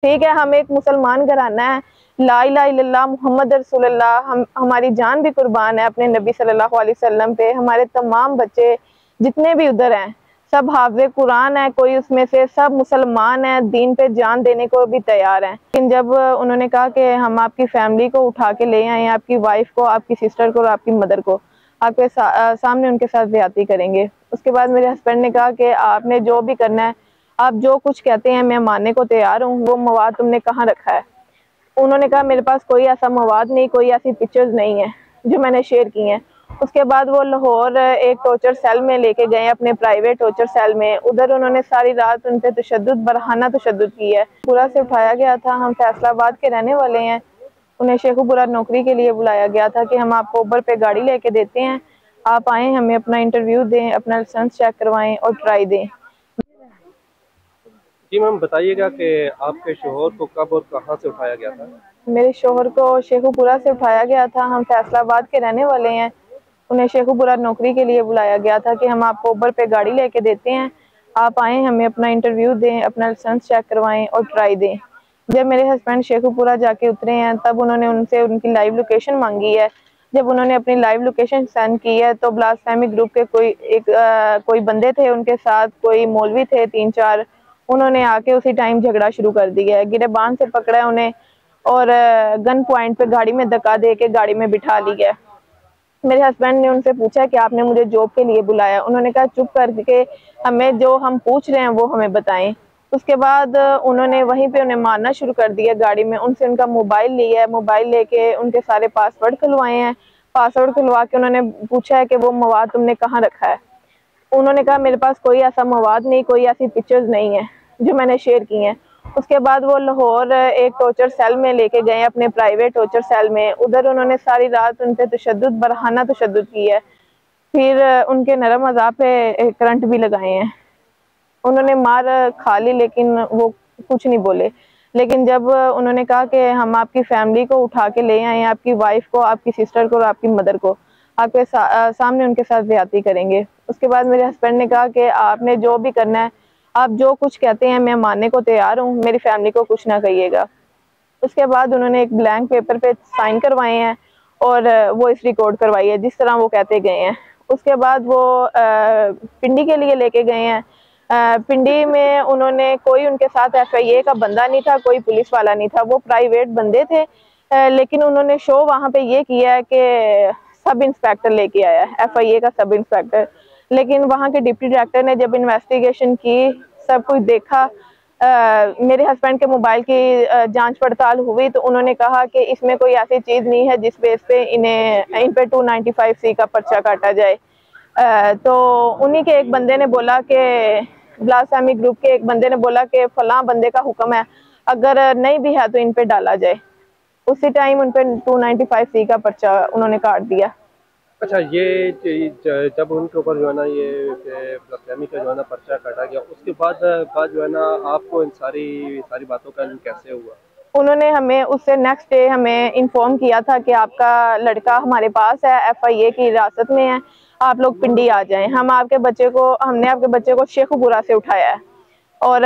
ठीक है, हम एक मुसलमान घराना है, ला इलाहा इल्लल्लाह मुहम्मद रसूलुल्लाह, हम हमारी जान भी कुर्बान है अपने नबी सल्लल्लाहु अलैहि वसल्लम पे। हमारे तमाम बच्चे जितने भी उधर हैं सब हाफ़िज़े कुरान है, कोई उसमें से सब मुसलमान है, दीन पे जान देने को भी तैयार हैं। लेकिन जब उन्होंने कहा कि हम आपकी फैमिली को उठा के ले आए, आपकी वाइफ को, आपकी सिस्टर को और आपकी मदर को, आपके सामने उनके साथ ज़्यादती करेंगे। उसके बाद मेरे हस्बैंड ने कहा कि आपने जो भी करना है, आप जो कुछ कहते हैं मैं मानने को तैयार हूँ, वो मवाद तुमने कहाँ रखा है? उन्होंने कहा मेरे पास कोई ऐसा मवाद नहीं, कोई ऐसी पिक्चर्स नहीं है जो मैंने शेयर की हैं। उसके बाद वो लाहौर एक टॉर्चर सेल में लेके गए, अपने प्राइवेट टॉर्चर सेल में। उधर उन्होंने सारी रात उन पे तशद्दुद, बरहाना तशद्दुद की है। पूरा से उठाया गया था। हम फैसलाबाद के रहने वाले हैं। उन्हें शेखुपुरा नौकरी के लिए बुलाया गया था कि हम आपको ऊबर पे गाड़ी लेके देते हैं, आप आएँ, हमें अपना इंटरव्यू दें, अपना लाइसेंस चेक करवाएं और ट्राई दें। जी मैम, बताइएगा कि आपके शोहर को कब और कहाँ से उठाया गया था? मेरे शोहर को शेखुपुरा से उठाया गया था। हम फैसलाबाद के रहने वाले हैं। उन्हें शेखुपुरा नौकरी के लिए बुलाया गया था कि हम आपको ऊबर पे गाड़ी लेके देते हैं, आप आएँ, हमें अपना इंटरव्यू दें, अपना लाइसेंस चेक करवाएं और ट्राई दें। जब मेरे हस्बैंड शेखुपुरा जाके उतरे हैं तब उन्होंने उनसे उनकी लाइव लोकेशन मांगी है। जब उन्होंने अपनी लाइव लोकेशन सेंड की है तो ब्लासफेमी ग्रुप के कोई बंदे थे, उनके साथ कोई मौलवी थे 3-4, उन्होंने आके उसी टाइम झगड़ा शुरू कर दिया है। गिरबान से पकड़ा है उन्हें और गन पॉइंट पे गाड़ी में धक्का दे के गाड़ी में बिठा लिया है। मेरे हस्बैंड ने उनसे पूछा कि आपने मुझे जॉब के लिए बुलाया? उन्होंने कहा चुप करके हमें जो हम पूछ रहे हैं वो हमें बताएं। उसके बाद उन्होंने वहीं पे उन्हें मारना शुरू कर दिया गाड़ी में। उनसे उनका मोबाइल लिया है, मोबाइल लेके उनके सारे पासवर्ड खुलवाए हैं। पासवर्ड खुलवा के उन्होंने पूछा है कि वो मवाद तुमने कहाँ रखा है? उन्होंने कहा मेरे पास कोई ऐसा मवाद नहीं, कोई ऐसी पिक्चर्स नहीं है जो मैंने शेयर की हैं। उसके बाद वो लाहौर एक टॉर्चर सेल में लेके गए, अपने प्राइवेट टॉर्चर सेल में। उधर उन्होंने सारी रात उन पे तशद्दुद, बरहाना तशद्दुद की है। फिर उनके नरम अज़ा पे करंट भी लगाए हैं। उन्होंने मार खा ली लेकिन वो कुछ नहीं बोले। लेकिन जब उन्होंने कहा कि हम आपकी फैमिली को उठा के ले आए, आपकी वाइफ को, आपकी सिस्टर को और आपकी मदर को, आपके सामने उनके साथ ज़्यादती करेंगे। उसके बाद मेरे हस्बैंड ने कहा कि आपने जो भी करना है, आप जो कुछ कहते हैं मैं मानने को तैयार हूँ, मेरी फैमिली को कुछ ना कहिएगा। उसके बाद उन्होंने एक ब्लैंक पेपर पे साइन करवाए हैं और वॉइस रिकॉर्ड करवाई है जिस तरह वो कहते गए हैं। उसके बाद वो पिंडी के लिए लेके गए हैं। पिंडी में उन्होंने कोई उनके साथ FIA का बंदा नहीं था, कोई पुलिस वाला नहीं था, वो प्राइवेट बंदे थे। लेकिन उन्होंने शो वहाँ पे ये किया है कि सब इंस्पेक्टर लेके आया है, FIA का सब इंस्पेक्टर। लेकिन वहाँ के डिप्टी डायरेक्टर ने जब इन्वेस्टिगेशन की, सब कुछ देखा, मेरे हस्बैंड के मोबाइल की जांच पड़ताल हुई तो उन्होंने कहा कि इसमें कोई ऐसी चीज़ नहीं है जिस बेस पे इन पे 295C का पर्चा काटा जाए। तो उन्हीं के एक बंदे ने बोला कि ब्लासफेमी ग्रुप के एक बंदे ने बोला कि फलां बंदे का हुक्म है, अगर नहीं भी है तो इन पे डाला जाए। उसी टाइम उन पे 295C का पर्चा उन्होंने काट दिया। अच्छा, ये जब उनके ऊपर जो है ना ये ब्lasphemy का जो है ना पर्चा काटा गया, उसके बाद जो है ना आपको इन सारी सारी बातों का इल्म कैसे हुआ? उन्होंने हमें उससे नेक्स्ट डे हमें इन्फॉर्म किया था कि आपका लड़का हमारे पास है, FIA की हिरासत में है, आप लोग पिंडी आ जाएं। हमने आपके बच्चे को शेखुपुरा से उठाया है। और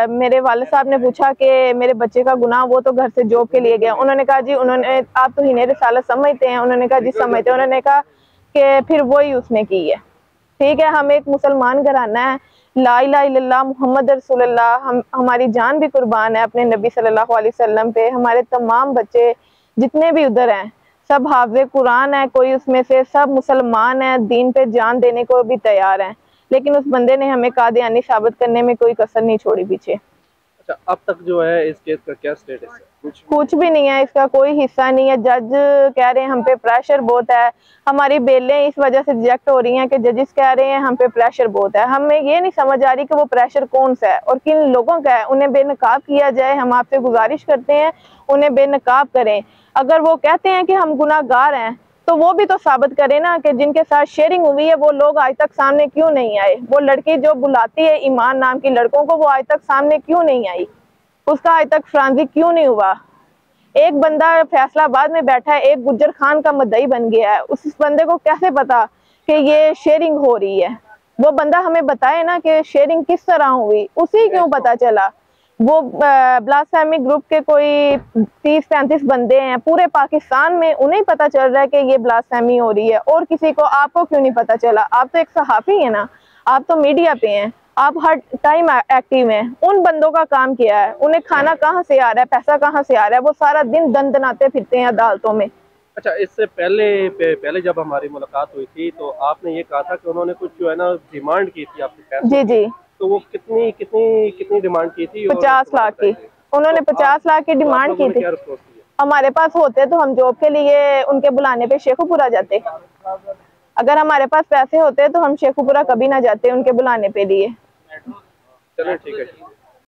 मेरे वाले साहब ने पूछा कि मेरे बच्चे का गुनाह, वो तो घर से जॉब के लिए गया। उन्होंने कहा जी, आप तो हिने रिसालत समझते हैं? उन्होंने कहा जी समझते हैं। उन्होंने कहा कि फिर वही उसने की है। ठीक है, हम एक मुसलमान घराना है, ला इलाहा इल्लल्लाह मुहम्मद रसूलुल्लाह, हम हमारी जान भी कुर्बान है अपने नबी सल्लल्लाहु अलैहि वसल्लम पे। हमारे तमाम बच्चे जितने भी उधर हैं सब हाफ़िज़े कुरान है, कोई उसमें से सब मुसलमान है, दीन पे जान देने को भी तैयार हैं। लेकिन उस बंदे ने हमें कादियानी साबित करने में कोई कसर नहीं छोड़ी पीछे। अच्छा, अब तक जो है इस केस का क्या स्टेटस है? कुछ भी नहीं है, इसका कोई हिस्सा नहीं है। जज कह रहे हैं हम पे प्रेशर बहुत है, हमारी बेलें इस वजह से रिजेक्ट हो रही हैं कि जजेस कह रहे हैं हम पे प्रेशर बहुत है। हमें ये नहीं समझ आ रही कि वो प्रेशर कौन सा है और किन लोगों का है। उन्हें बेनकाब किया जाए, हम आपसे गुजारिश करते हैं उन्हें बेनकाब करें। अगर वो कहते हैं कि हम गुनाहगार हैं तो वो भी तो साबित करें ना कि जिनके साथ शेयरिंग हुई है वो लोग आज तक सामने क्यों नहीं आए? वो लड़की जो बुलाती है ईमान नाम की लड़कों को, वो आज तक सामने क्यों नहीं आई? उसका आज तक फ्रांजिक क्यों नहीं हुआ? एक बंदा फैसलाबाद में बैठा है, एक गुज्जर खान का मुद्दई बन गया है। उस बंदे को कैसे पता कि ये शेयरिंग हो रही है? वो बंदा हमें बताए ना कि शेयरिंग किस तरह हुई, उसी क्यों पता चला? वो ब्लास्फेमी ग्रुप के कोई 30-35 बंदे हैं पूरे पाकिस्तान में, उन्हें पता चल रहा है कि ये ब्लास्फेमी हो रही है, और किसी को, आपको क्यों नहीं पता चला? आप तो एक सहाफ़ी है ना, आप तो मीडिया पे हैं, आप हर टाइम एक्टिव हैं। उन बंदों का काम क्या है? उन्हें खाना कहाँ से आ रहा है, पैसा कहाँ से आ रहा है? वो सारा दिन दंदनाते फिरते हैं अदालतों में। अच्छा, इससे पहले जब हमारी मुलाकात हुई थी तो आपने ये कहा था कि उन्होंने कुछ जो है ना डिमांड की थी आपके पैसों जी की, जी, तो वो कितनी कितनी कितनी डिमांड की थी? और 50 लाख की उन्होंने, तो 50 लाख की तो आप डिमांड लोगों की ने थी। क्या रिस्पॉन्स दिया? हमारे पास होते तो हम जॉब के लिए उनके बुलाने पे शेखुपुरा जाते। अगर हमारे पास पैसे होते तो हम शेखुपुरा कभी ना जाते उनके बुलाने पे लिए। चलो ठीक है।